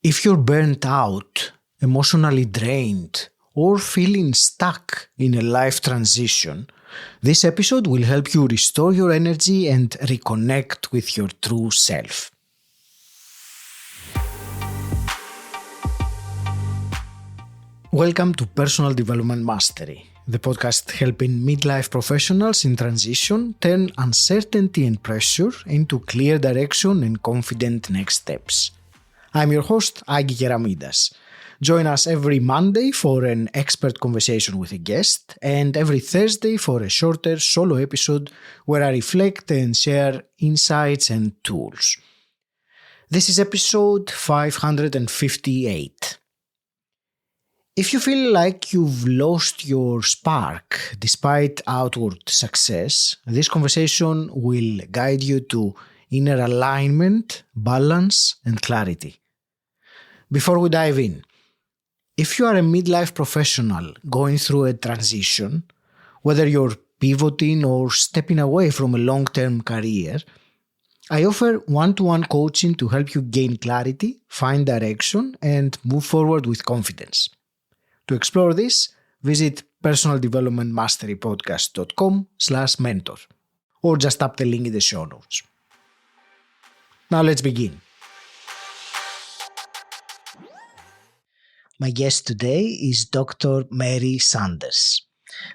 If you're burnt out, emotionally drained, or feeling stuck in a life transition, this episode will help you restore your energy and reconnect with your true self. Welcome to Personal Development Mastery, the podcast helping midlife professionals in transition turn uncertainty and pressure into clear direction and confident next steps. I'm your host, Agi Geramidas. Join us every Monday for an expert conversation with a guest and every Thursday for a shorter solo episode where I reflect and share insights and tools. This is episode 558. If you feel like you've lost your spark despite outward success, this conversation will guide you to inner alignment, balance, and clarity. Before we dive in, if you are a midlife professional going through a transition, whether you're pivoting or stepping away from a long-term career, I offer one-to-one coaching to help you gain clarity, find direction, and move forward with confidence. To explore this, visit personaldevelopmentmasterypodcast.com/mentor or just tap the link in the show notes. Now let's begin. My guest today is Dr. Mary Sanders.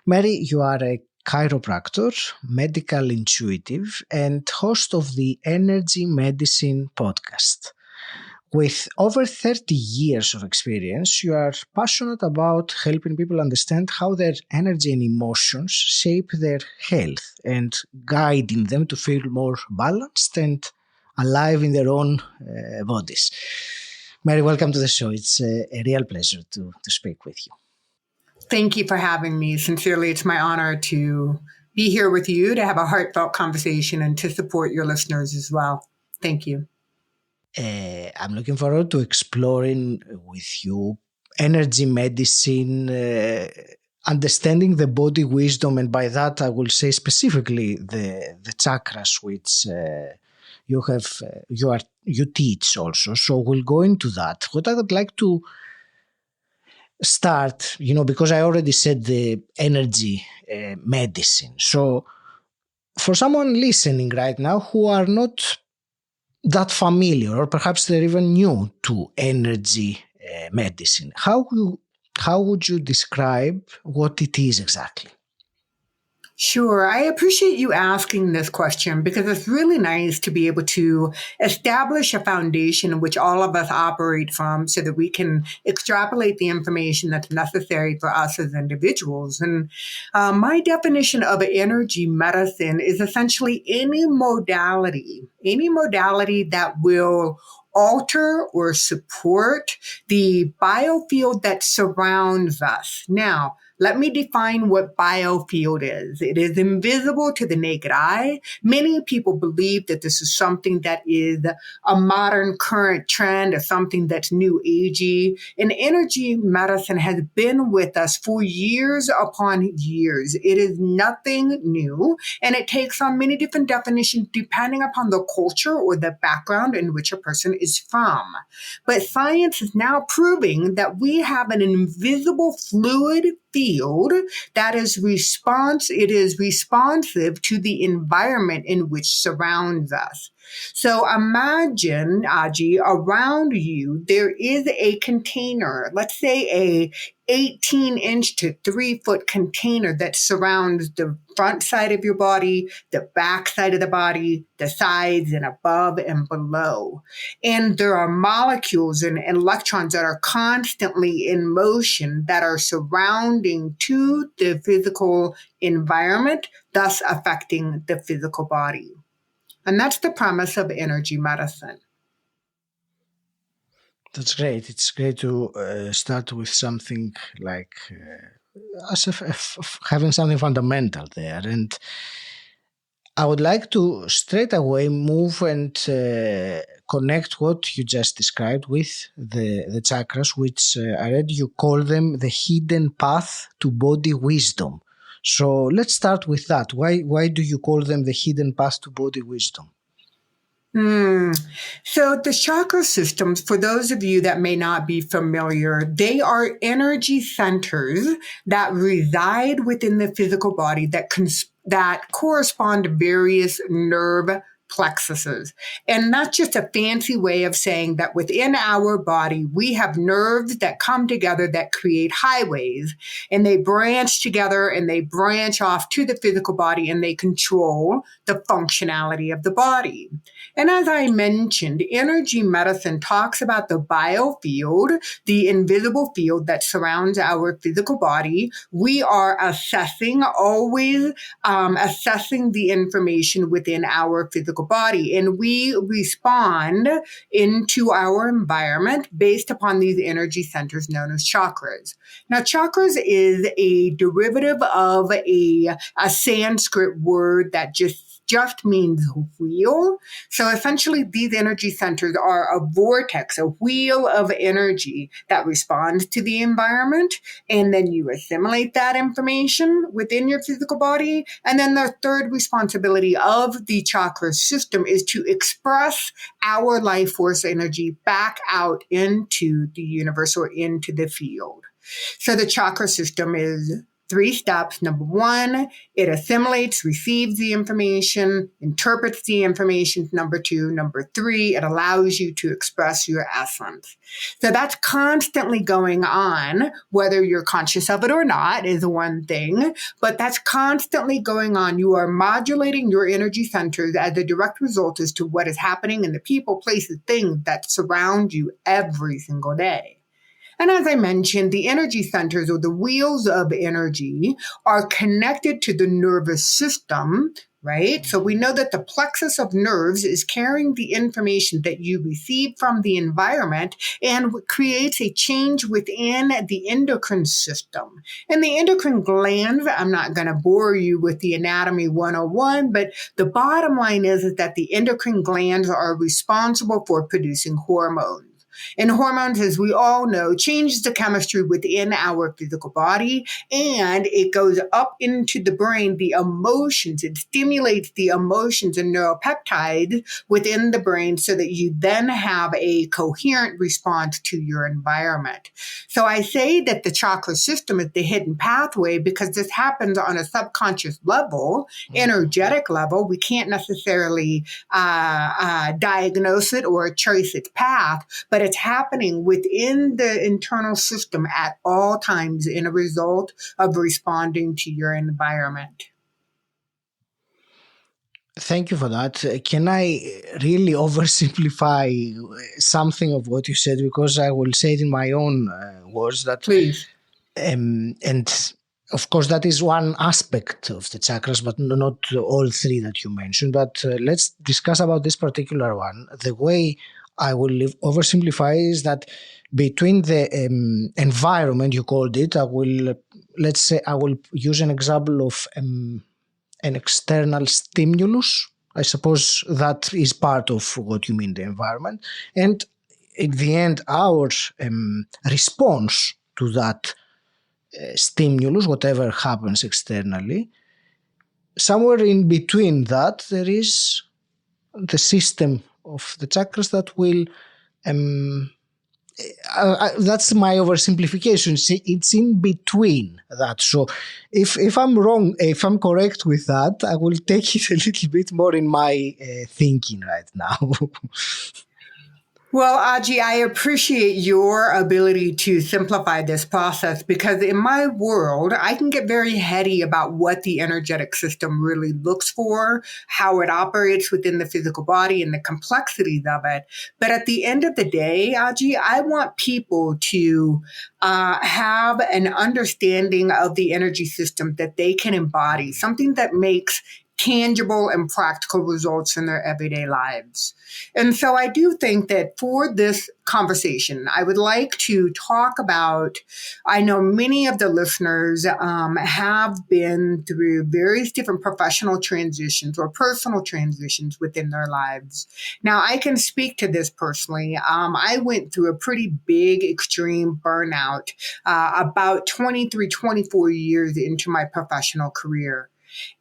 Mary, you are a chiropractor, medical intuitive, and host of the Energy Medicine podcast. With over 30 years of experience, you are passionate about helping people understand how their energy and emotions shape their health and guiding them to feel more balanced and alive in their own bodies. Mary, welcome to the show. It's a real pleasure to speak with you. Thank you for having me. Sincerely, it's my honor to be here with you, to have a heartfelt conversation and to support your listeners as well. Thank you. I'm looking forward to exploring with you energy medicine, understanding the body wisdom, and by that I will say specifically the chakras, which you teach also. So we'll go into that. What I would like to start, because I already said the energy medicine. So for someone listening right now who are not that familiar, or perhaps they're even new to energy medicine, how would you describe what it is exactly? Sure. I appreciate you asking this question because it's really nice to be able to establish a foundation in which all of us operate from so that we can extrapolate the information that's necessary for us as individuals. And my definition of energy medicine is essentially any modality that will alter or support the biofield that surrounds us. Now, let me define what biofield is. It is invisible to the naked eye. Many people believe that this is something that is a modern current trend or something that's new agey. And energy medicine has been with us for years upon years. It is nothing new, and it takes on many different definitions depending upon the culture or the background in which a person is from. But science is now proving that we have an invisible fluid field that is responsive to the environment in which surrounds us. So imagine, Aji, around you, there is a container, let's say a 18-inch to 3-foot container that surrounds the front side of your body, the back side of the body, the sides and above and below. And there are molecules and electrons that are constantly in motion that are surrounding to the physical environment, thus affecting the physical body. And that's the premise of energy medicine. That's great. It's great to start with something like having something fundamental there. And I would like to straight away move and connect what you just described with the chakras, which I read you call them the hidden path to body wisdom. So let's start with that. Why do you call them the hidden path to body wisdom? Hmm. So the chakra systems, for those of you that may not be familiar, they are energy centers that reside within the physical body that correspond to various nerve plexuses. And that's just a fancy way of saying that within our body, we have nerves that come together that create highways, and they branch together and they branch off to the physical body, and they control the functionality of the body. And as I mentioned, energy medicine talks about the biofield, the invisible field that surrounds our physical body. We are always assessing the information within our physical body, and we respond into our environment based upon these energy centers known as chakras. Now, chakras is a derivative of a Sanskrit word that just means wheel. So essentially, these energy centers are a vortex, a wheel of energy that responds to the environment. And then you assimilate that information within your physical body. And then the third responsibility of the chakra system is to express our life force energy back out into the universe or into the field. So the chakra system is three steps. Number one, it assimilates, receives the information, interprets the information. Number two. Number three, it allows you to express your essence. So that's constantly going on, whether you're conscious of it or not is one thing, but that's constantly going on. You are modulating your energy centers as a direct result as to what is happening in the people, places, things that surround you every single day. And as I mentioned, the energy centers or the wheels of energy are connected to the nervous system, right? So we know that the plexus of nerves is carrying the information that you receive from the environment and creates a change within the endocrine system. And the endocrine glands, I'm not going to bore you with the anatomy 101, but the bottom line is that the endocrine glands are responsible for producing hormones. And hormones, as we all know, changes the chemistry within our physical body, and it goes up into the brain, the emotions. It stimulates the emotions and neuropeptides within the brain so that you then have a coherent response to your environment. So I say that the chakra system is the hidden pathway because this happens on a subconscious level, energetic level. We can't necessarily diagnose it or trace its path, but it's happening within the internal system at all times in a result of responding to your environment. Thank you for that. Can I really oversimplify something of what you said? Because I will say it in my own words that, Please. and of course, that is one aspect of the chakras, but not all three that you mentioned. But let's discuss about this particular one. The way I will oversimplify is that between the environment, you called it, let's say, I will use an example of an external stimulus. I suppose that is part of what you mean, the environment. And in the end, our response to that stimulus, whatever happens externally, somewhere in between that, there is the system of the chakras that will that's my oversimplification. It's in between that. So if I'm wrong, if I'm correct with that, I will take it a little bit more in my thinking right now. Well, Aji, I appreciate your ability to simplify this process because in my world, I can get very heady about what the energetic system really looks for, how it operates within the physical body, and the complexities of it. But at the end of the day, Aji, I want people to have an understanding of the energy system that they can embody, something that makes tangible and practical results in their everyday lives. And so I do think that for this conversation, I would like to talk about, I know many of the listeners have been through various different professional transitions or personal transitions within their lives. Now, I can speak to this personally. I went through a pretty big, extreme burnout about 23, 24 years into my professional career.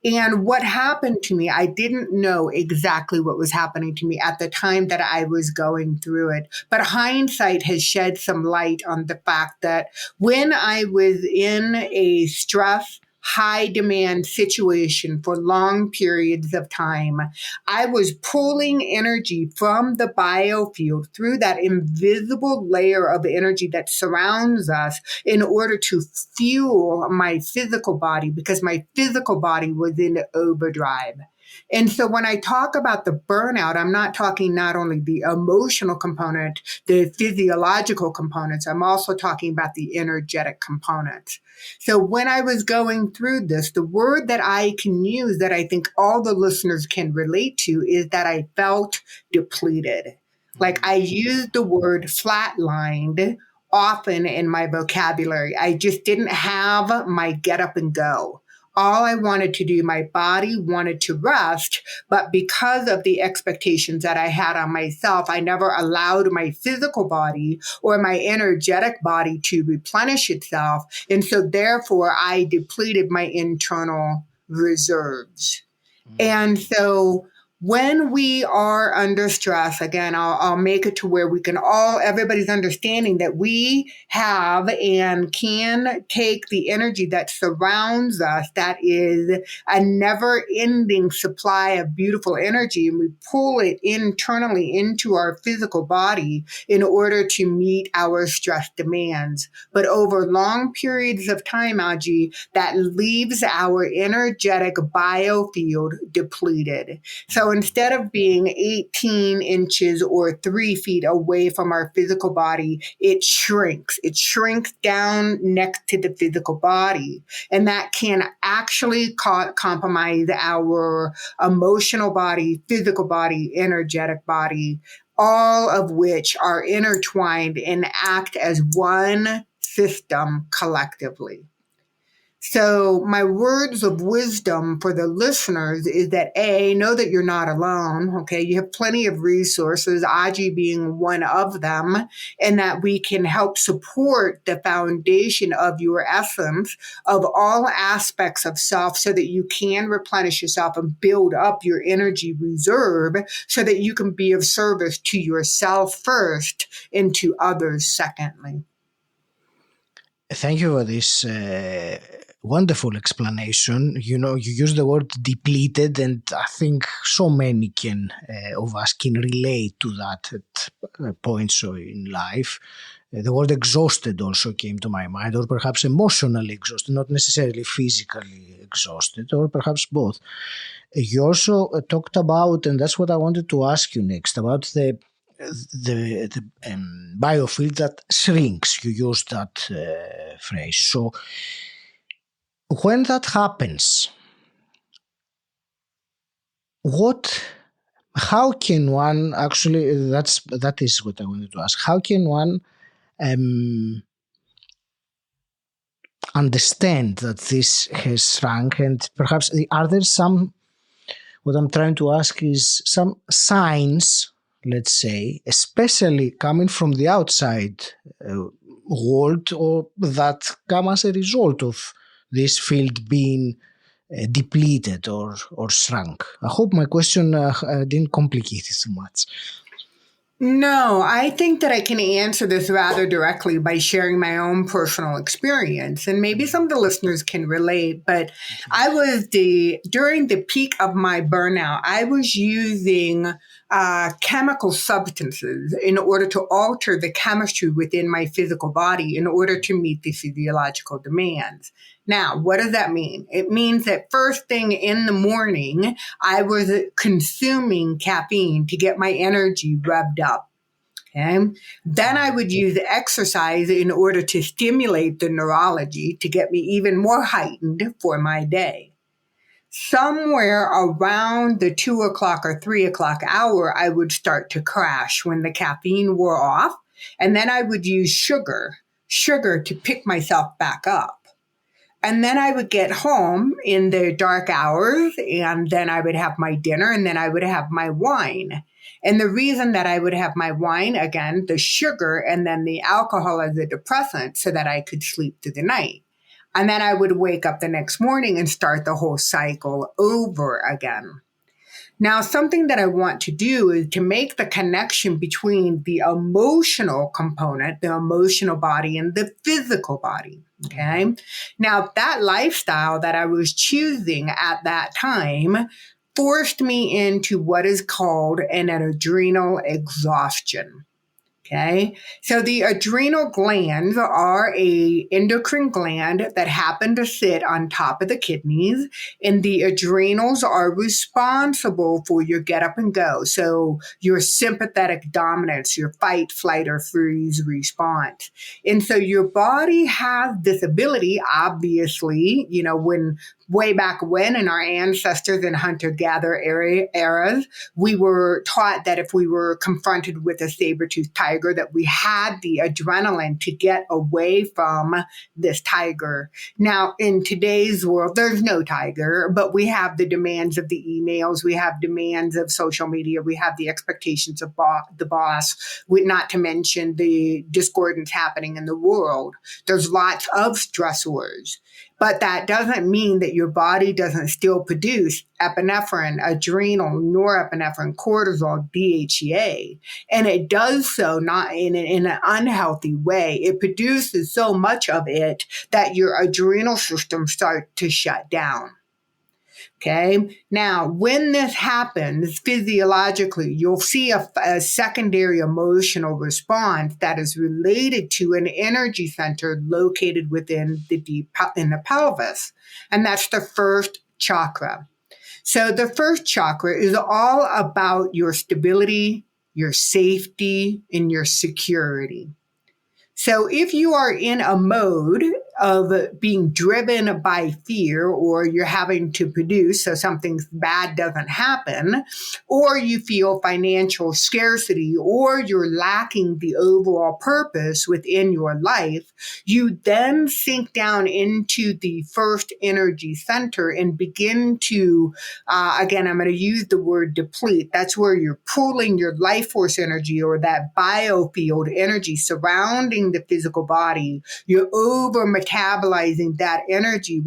And what happened to me, I didn't know exactly what was happening to me at the time that I was going through it. But hindsight has shed some light on the fact that when I was in a stress, high demand situation for long periods of time, I was pulling energy from the biofield through that invisible layer of energy that surrounds us in order to fuel my physical body, because my physical body was in overdrive. And so when I talk about the burnout, I'm not talking not only the emotional component, the physiological components, I'm also talking about the energetic components. So when I was going through this, the word that I can use that I think all the listeners can relate to is that I felt depleted. Like I used the word flatlined often in my vocabulary. I just didn't have my get up and go. All I wanted to do, my body wanted to rest, but because of the expectations that I had on myself, I never allowed my physical body or my energetic body to replenish itself. And so therefore I depleted my internal reserves. And so when we are under stress, again, I'll make it to where we can everybody's understanding that we have and can take the energy that surrounds us, that is a never ending supply of beautiful energy, and we pull it internally into our physical body in order to meet our stress demands. But over long periods of time, Aji, that leaves our energetic biofield depleted. So instead of being 18 inches or 3 feet away from our physical body, it shrinks. It shrinks down next to the physical body. And that can actually compromise our emotional body, physical body, energetic body, all of which are intertwined and act as one system collectively. So my words of wisdom for the listeners is that know that you're not alone. Okay. You have plenty of resources, Aji being one of them, and that we can help support the foundation of your essence of all aspects of self so that you can replenish yourself and build up your energy reserve so that you can be of service to yourself first and to others secondly. Thank you for this wonderful explanation. You use the word depleted, and I think so many of us can relate to that at points in life. The word exhausted also came to my mind, or perhaps emotionally exhausted, not necessarily physically exhausted, or perhaps both. You also talked about, and that's what I wanted to ask you next, about the biofield that shrinks. You used that phrase. So when that happens, how can one actually, that is what I wanted to ask, how can one understand that this has shrunk, and perhaps are there some, what I'm trying to ask is some signs, let's say, especially coming from the outside world, or that come as a result of this field being depleted or shrunk? I hope my question didn't complicate it too much. No, I think that I can answer this rather directly by sharing my own personal experience. And maybe some of the listeners can relate, but during the peak of my burnout, I was using chemical substances in order to alter the chemistry within my physical body in order to meet the physiological demands. Now, what does that mean? It means that first thing in the morning, I was consuming caffeine to get my energy revved up. Okay. Then I would use exercise in order to stimulate the neurology to get me even more heightened for my day. Somewhere around the 2 o'clock or 3 o'clock hour, I would start to crash when the caffeine wore off. And then I would use sugar to pick myself back up. And then I would get home in the dark hours, and then I would have my dinner, and then I would have my wine. And the reason that I would have my wine, again, the sugar and then the alcohol as a depressant so that I could sleep through the night. And then I would wake up the next morning and start the whole cycle over again. Now, something that I want to do is to make the connection between the emotional component, the emotional body, and the physical body. Okay. Now, that lifestyle that I was choosing at that time forced me into what is called an adrenal exhaustion. Okay. So the adrenal glands are a endocrine gland that happen to sit on top of the kidneys, and the adrenals are responsible for your get up and go. So your sympathetic dominance, your fight, flight, or freeze response. And so your body has this ability, obviously, when way back when in our ancestors and hunter-gatherer eras, we were taught that if we were confronted with a saber-toothed tiger, that we had the adrenaline to get away from this tiger. Now, in today's world, there's no tiger, but we have the demands of the emails, we have demands of social media, we have the expectations of the boss, not to mention the discordance happening in the world. There's lots of stressors. But that doesn't mean that your body doesn't still produce epinephrine, adrenal, norepinephrine, cortisol, DHEA. And it does so not in an unhealthy way. It produces so much of it that your adrenal system starts to shut down. Okay. Now, when this happens physiologically, you'll see a secondary emotional response that is related to an energy center located within in the pelvis. And that's the first chakra. So the first chakra is all about your stability, your safety, and your security. So if you are in a mode of being driven by fear, or you're having to produce so something bad doesn't happen, or you feel financial scarcity, or you're lacking the overall purpose within your life, you then sink down into the first energy center and begin to, again, I'm going to use the word deplete. That's where you're pooling your life force energy, or that biofield energy surrounding the physical body. You're over metabolizing that energy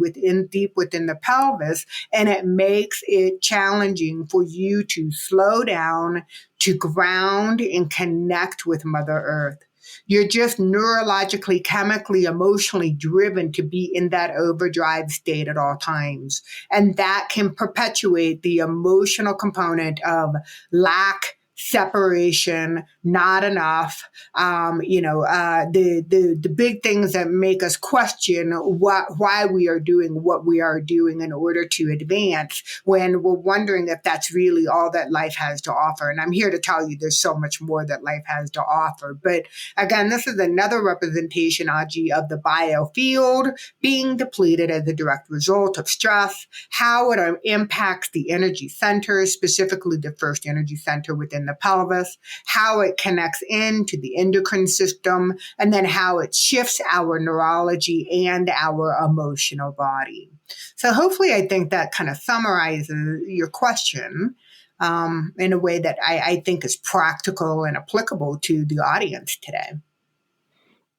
deep within the pelvis, and it makes it challenging for you to slow down, to ground and connect with Mother Earth. You're just neurologically, chemically, emotionally driven to be in that overdrive state at all times. And that can perpetuate the emotional component of lack, separation, not enough, the big things that make us question why we are doing what we are doing in order to advance, when we're wondering if that's really all that life has to offer. And I'm here to tell you there's so much more that life has to offer. But again, this is another representation, Aji, of the biofield being depleted as a direct result of stress, how it impacts the energy centers, specifically the first energy center within the pelvis, how it connects into the endocrine system, and then how it shifts our neurology and our emotional body. So hopefully I think that kind of summarizes your question in a way that I think is practical and applicable to the audience today.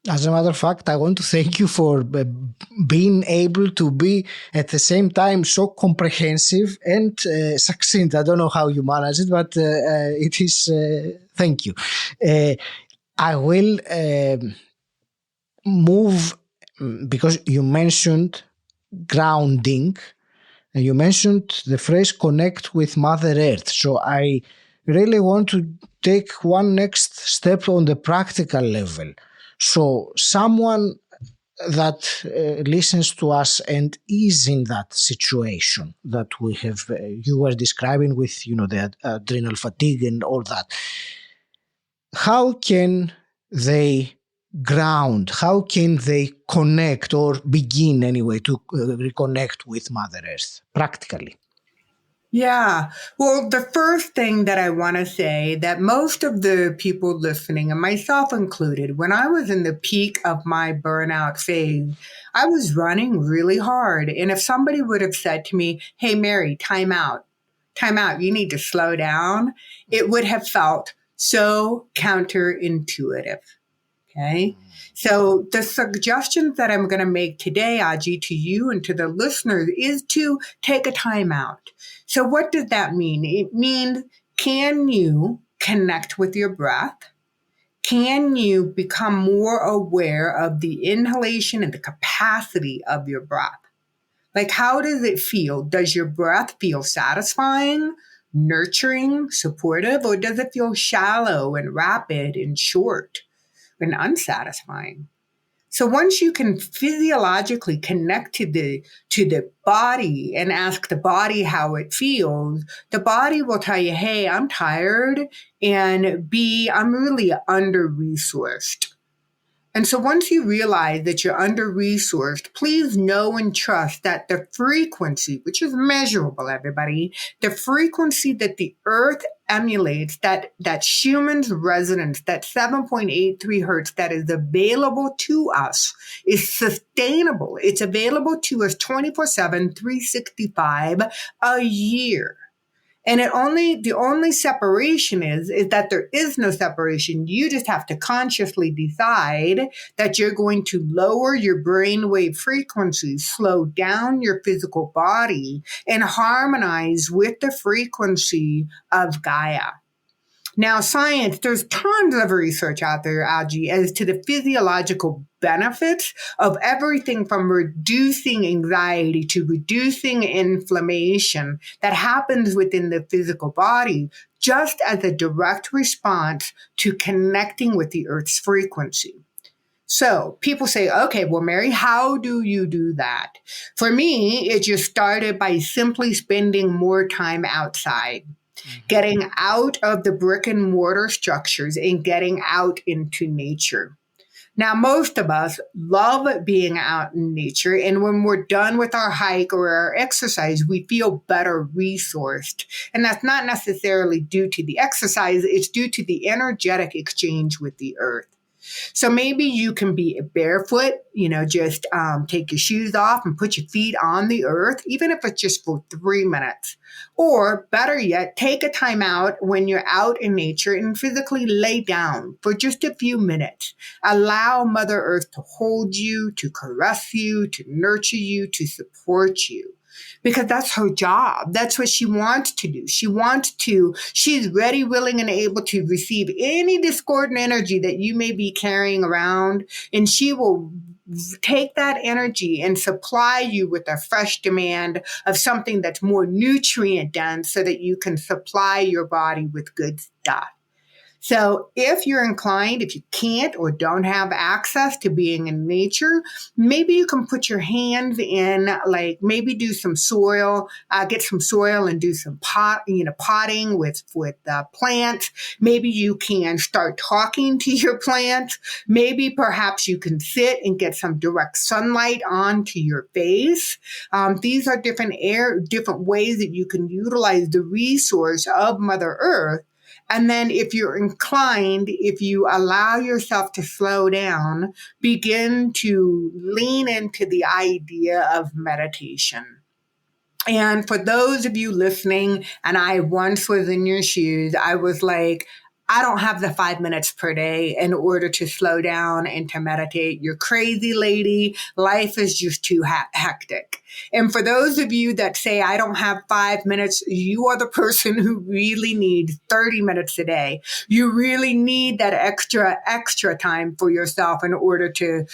As a matter of fact, I want to thank you for being able to be at the same time so comprehensive and succinct. I don't know how you manage it, but it is, thank you. I will move, because you mentioned grounding, and you mentioned the phrase connect with Mother Earth. So I really want to take one next step on the practical level. So someone that listens to us and is in that situation that we have, you were describing with, the adrenal fatigue and all that. How can they ground? How can they connect, or begin anyway to reconnect with Mother Earth practically? Yeah. Well, the first thing that I want to say, that most of the people listening, and myself included, when I was in the peak of my burnout phase, I was running really hard. And if somebody would have said to me, hey, Mary, time out, you need to slow down, it would have felt so counterintuitive. Okay. So the suggestions that I'm going to make today, Aji, to you and to the listeners is to take a time out. So what does that mean? It means, can you connect with your breath? Can you become more aware of the inhalation and the capacity of your breath? Like, how does it feel? Does your breath feel satisfying, nurturing, supportive, or does it feel shallow and rapid and short and unsatisfying? So once you can physiologically connect to the body and ask the body how it feels, the body will tell you, hey, I'm tired, and B, I'm really under resourced. And so once you realize that you're under resourced, please know and trust that the frequency, which is measurable, everybody, the frequency that the earth emulates, that Schumann's resonance, that 7.83 hertz that is available to us is sustainable. It's available to us 24/7, 365 a year. And the only separation is that there is no separation. You just have to consciously decide that you're going to lower your brainwave frequency, slow down your physical body, and harmonize with the frequency of Gaia. Now, science, there's tons of research out there, Algie, as to the physiological benefits of everything from reducing anxiety to reducing inflammation that happens within the physical body, just as a direct response to connecting with the Earth's frequency. So people say, okay, well, Mary, how do you do that? For me, it just started by simply spending more time outside. Getting out of the brick and mortar structures and getting out into nature. Now, most of us love being out in nature, and when we're done with our hike or our exercise, we feel better resourced. And that's not necessarily due to the exercise, it's due to the energetic exchange with the earth. So maybe you can be barefoot, just take your shoes off and put your feet on the earth, even if it's just for 3 minutes. Or better yet, take a time out when you're out in nature and physically lay down for just a few minutes. Allow Mother Earth to hold you, to caress you, to nurture you, to support you. Because that's her job. That's what she wants to do. She's ready, willing, and able to receive any discordant energy that you may be carrying around. And she will take that energy and supply you with a fresh demand of something that's more nutrient dense so that you can supply your body with good stuff. So if you're inclined, if you can't or don't have access to being in nature, maybe you can put your hands in, like maybe do some soil, get some soil and do some potting with plants. Maybe you can start talking to your plants. Maybe perhaps you can sit and get some direct sunlight onto your face. These are different ways that you can utilize the resource of Mother Earth. And then if you're inclined, if you allow yourself to slow down, begin to lean into the idea of meditation. And for those of you listening, and I once was in your shoes, I was like, I don't have the 5 minutes per day in order to slow down and to meditate. You're crazy, lady. Life is just too hectic. And for those of you that say, I don't have 5 minutes, you are the person who really needs 30 minutes a day. You really need that extra time for yourself in order to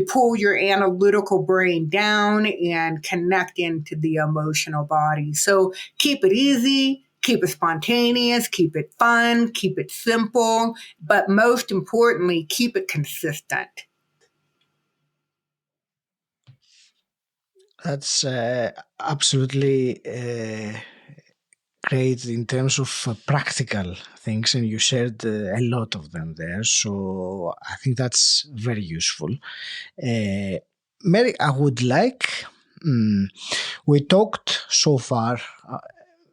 pull your analytical brain down and connect into the emotional body. So keep it easy. Keep it spontaneous, keep it fun, keep it simple, but most importantly, keep it consistent. That's absolutely great in terms of practical things, and you shared a lot of them there. So I think that's very useful. Mary, I would like, we talked so far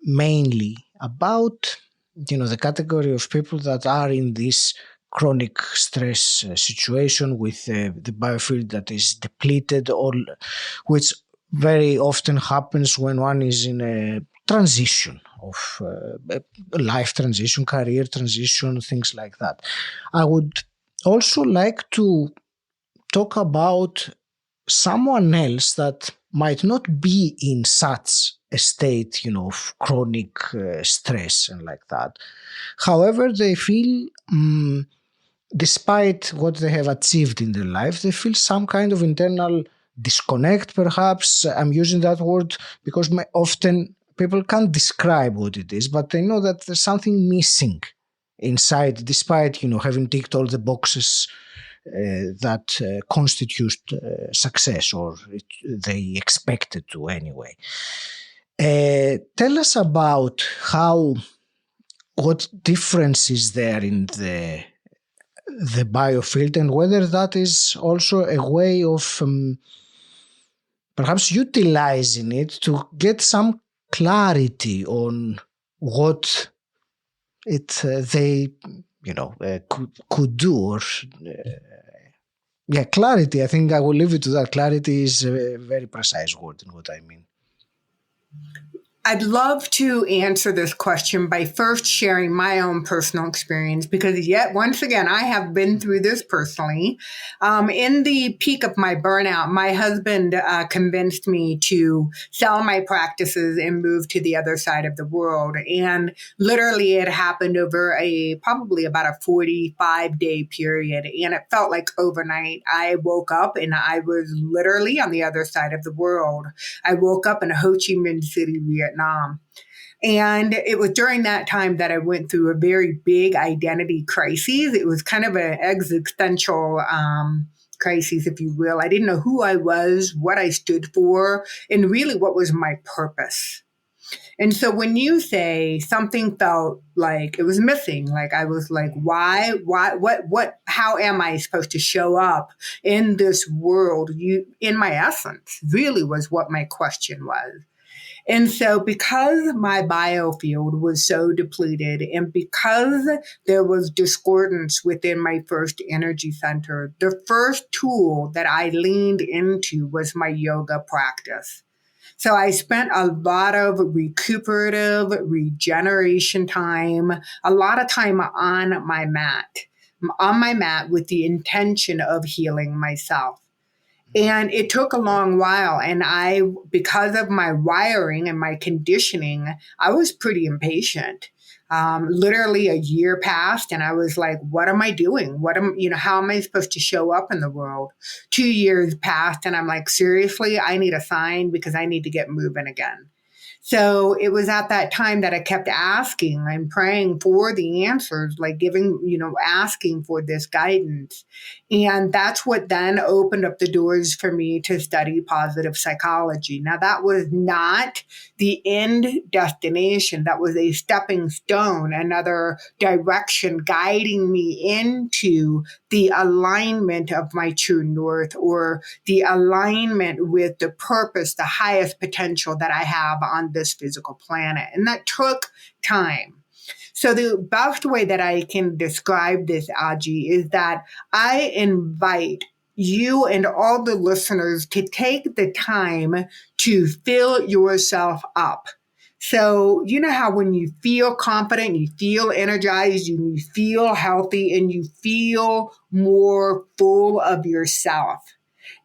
mainly about the category of people that are in this chronic stress situation with the biofield that is depleted, or which very often happens when one is in a transition of life transition, career transition, things like that. I would also like to talk about someone else that might not be in such a state, of chronic stress and like that. However, they feel, despite what they have achieved in their life, they feel some kind of internal disconnect, perhaps. I'm using that word because often people can't describe what it is, but they know that there's something missing inside, despite, having ticked all the boxes that constitute success, or they expected to anyway. Tell us about what difference is there in the biofield, and whether that is also a way of perhaps utilizing it to get some clarity on what they could do, or clarity. I think I will leave it to that. Clarity is a very precise word in what I mean. I'd love to answer this question by first sharing my own personal experience, because yet once again, I have been through this personally. In the peak of my burnout, my husband convinced me to sell my practices and move to the other side of the world. And literally it happened over probably about a 45-day period. And it felt like overnight. I woke up and I was literally on the other side of the world. I woke up in Ho Chi Minh City, Vietnam. And it was during that time that I went through a very big identity crisis. It was kind of an existential crisis, if you will. I didn't know who I was, what I stood for, and really what was my purpose. And so when you say something felt like it was missing, like I was like, why, what, how am I supposed to show up in this world? In my essence, really was what my question was. And so because my biofield was so depleted, and because there was discordance within my first energy center, the first tool that I leaned into was my yoga practice. So I spent a lot of recuperative regeneration time, a lot of time on my mat with the intention of healing myself. And it took a long while. And because of my wiring and my conditioning, I was pretty impatient. Literally a year passed and I was like, what am I doing? How am I supposed to show up in the world? 2 years passed and I'm like, seriously, I need a sign because I need to get moving again. So it was at that time that I kept asking and praying for the answers, like asking for this guidance. And that's what then opened up the doors for me to study positive psychology. Now, that was not the end destination. That was a stepping stone, another direction guiding me into the alignment of my true north, or the alignment with the purpose, the highest potential that I have on this physical planet. And that took time. So the best way that I can describe this, Aji, is that I invite you and all the listeners to take the time to fill yourself up. So you know how when you feel confident, you feel energized, you feel healthy, and you feel more full of yourself.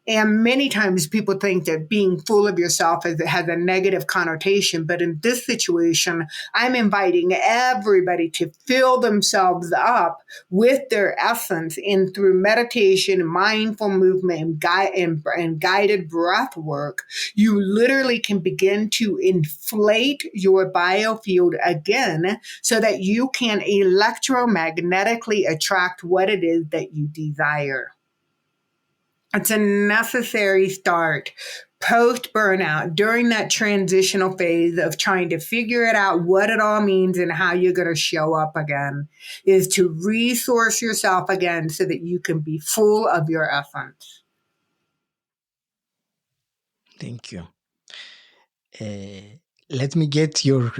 And many times people think that being full of yourself has a negative connotation. But in this situation, I'm inviting everybody to fill themselves up with their essence. And through meditation, mindful movement, and guided breath work, you literally can begin to inflate your biofield again so that you can electromagnetically attract what it is that you desire. It's a necessary start post burnout, during that transitional phase of trying to figure it out, what it all means and how you're going to show up again, is to resource yourself again so that you can be full of your essence. Thank you. Let me get your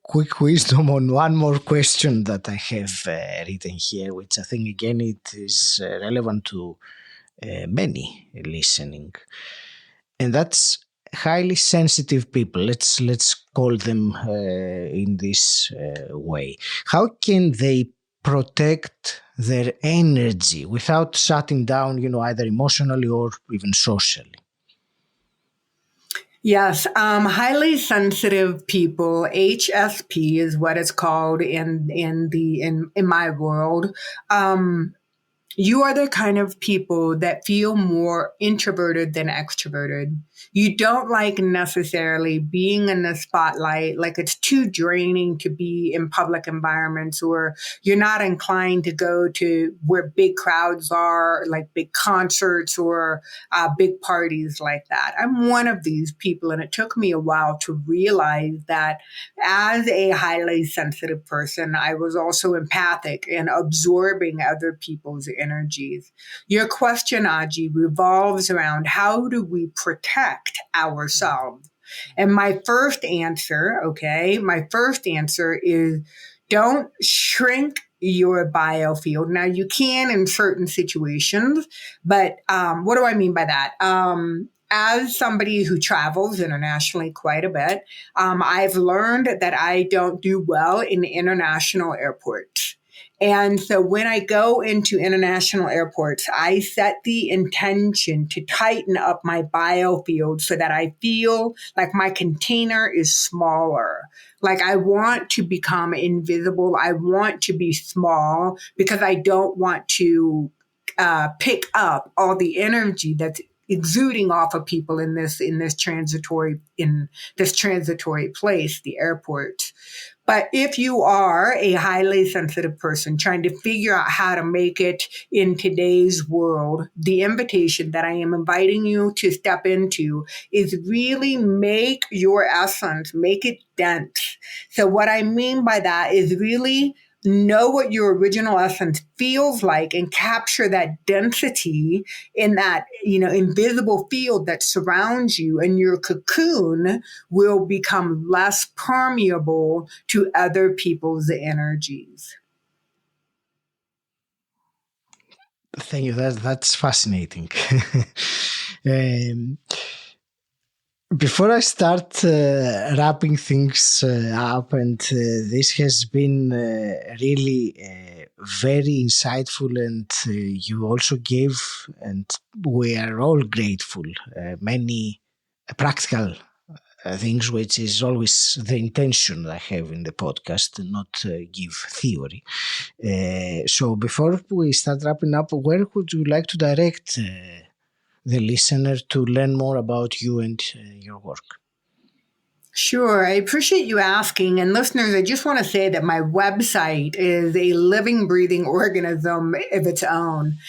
quick wisdom on one more question that I have written here, which I think again it is relevant to many listening, and that's highly sensitive people. Let's call them in this way. How can they protect their energy without shutting down, either emotionally or even socially? Yes, highly sensitive people, HSP is what it's called in my world. Um, you are the kind of people that feel more introverted than extroverted. You don't like necessarily being in the spotlight, like it's too draining to be in public environments, or you're not inclined to go to where big crowds are, like big concerts or big parties like that. I'm one of these people, and it took me a while to realize that as a highly sensitive person, I was also empathic and absorbing other people's energies. Your question, Aji, revolves around how do we protect ourselves? And my first answer is don't shrink your biofield. Now, you can in certain situations, but what do I mean by that? As somebody who travels internationally quite a bit, I've learned that I don't do well in international airports. And so when I go into international airports, I set the intention to tighten up my biofield so that I feel like my container is smaller. Like I want to become invisible. I want to be small because I don't want to pick up all the energy that's exuding off of people in this transitory place, the airport. But if you are a highly sensitive person trying to figure out how to make it in today's world, the invitation that I am inviting you to step into is really make your essence, make it dense. So what I mean by that is really know what your original essence feels like and capture that density in that, invisible field that surrounds you, and your cocoon will become less permeable to other people's energies. Thank you. That's fascinating. um, Before I start wrapping things up, and this has been really very insightful, and you also gave, and we are all grateful, many practical things, which is always the intention I have in the podcast, not give theory. So before we start wrapping up, where would you like to direct the listener to learn more about you and your work? Sure. I appreciate you asking. And listeners, I just want to say that my website is a living, breathing organism of its own.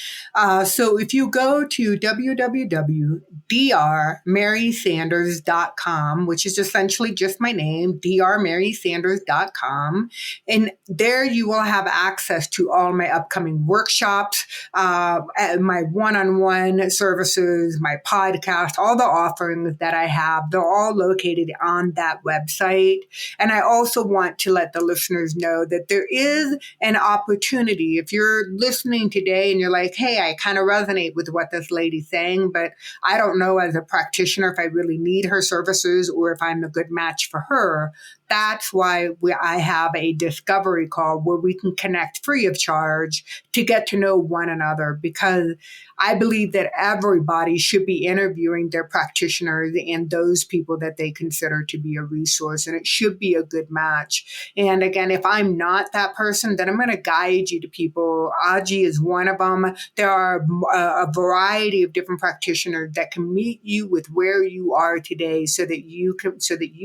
So if you go to www.drmarysanders.com, which is essentially just my name, drmarysanders.com, and there you will have access to all my upcoming workshops, my one-on-one services, my podcast, all the offerings that I have. They're all located on that website. And I also want to let the listeners know that there is an opportunity. If you're listening today and you're like, hey, I kind of resonate with what this lady's saying, but I don't know as a practitioner if I really need her services or if I'm a good match for her. That's why I have a discovery call where we can connect free of charge to get to know one another, because I believe that everybody should be interviewing their practitioners and those people that they consider to be a resource, and it should be a good match. And again, if I'm not that person, then I'm going to guide you to people. Aji is one of them. There are a variety of different practitioners that can meet you with where you are today, so that you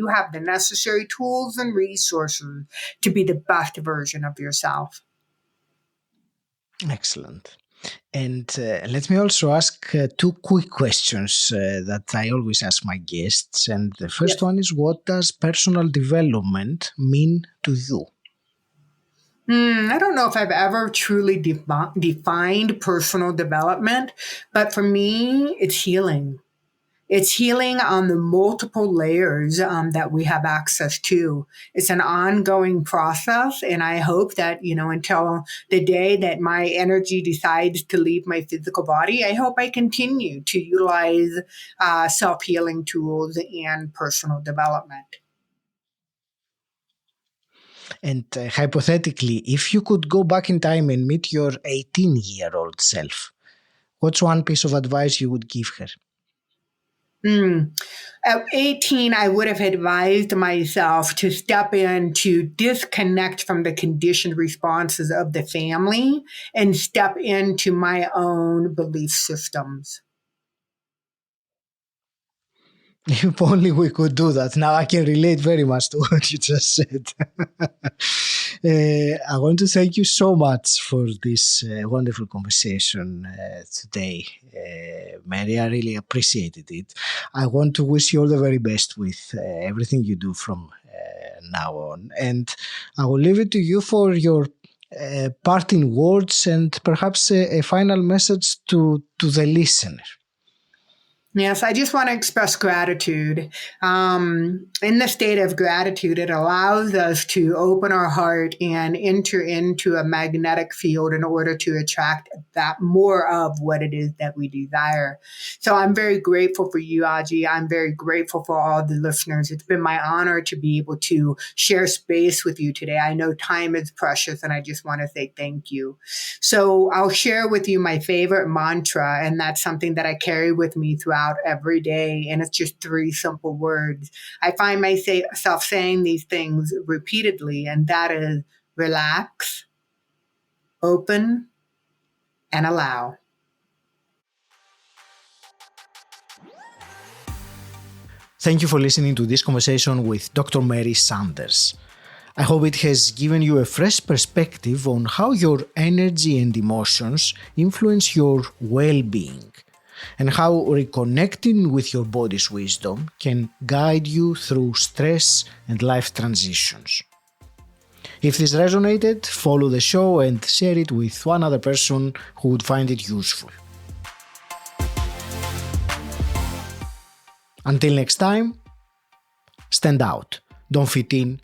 have the necessary tools and resources to be the best version of yourself. Excellent. And let me also ask two quick questions that I always ask my guests. And the first one is, what does personal development mean to you? I don't know if I've ever truly defined personal development, but for me, it's healing. It's healing on the multiple layers that we have access to. It's an ongoing process. And I hope that, until the day that my energy decides to leave my physical body, I hope I continue to utilize self-healing tools and personal development. And hypothetically, if you could go back in time and meet your 18-year-old self, what's one piece of advice you would give her? At 18, I would have advised myself to step in to disconnect from the conditioned responses of the family and step into my own belief systems. If only we could do that. Now I can relate very much to what you just said. I want to thank you so much for this wonderful conversation today, Mary. I really appreciated it. I want to wish you all the very best with everything you do from now on. And I will leave it to you for your parting words and perhaps a final message to the listener. Yes, I just want to express gratitude. In the state of gratitude, it allows us to open our heart and enter into a magnetic field in order to attract that more of what it is that we desire. So I'm very grateful for you, Aji. I'm very grateful for all the listeners. It's been my honor to be able to share space with you today. I know time is precious, and I just want to say thank you. So I'll share with you my favorite mantra, and that's something that I carry with me throughout every day, and it's just 3 simple words. I find myself saying these things repeatedly, and that is relax, open, and allow. Thank you for listening to this conversation with Dr. Mary Sanders. I hope it has given you a fresh perspective on how your energy and emotions influence your well-being, and how reconnecting with your body's wisdom can guide you through stress and life transitions. If this resonated, follow the show and share it with one other person who would find it useful. Until next time, stand out, don't fit in,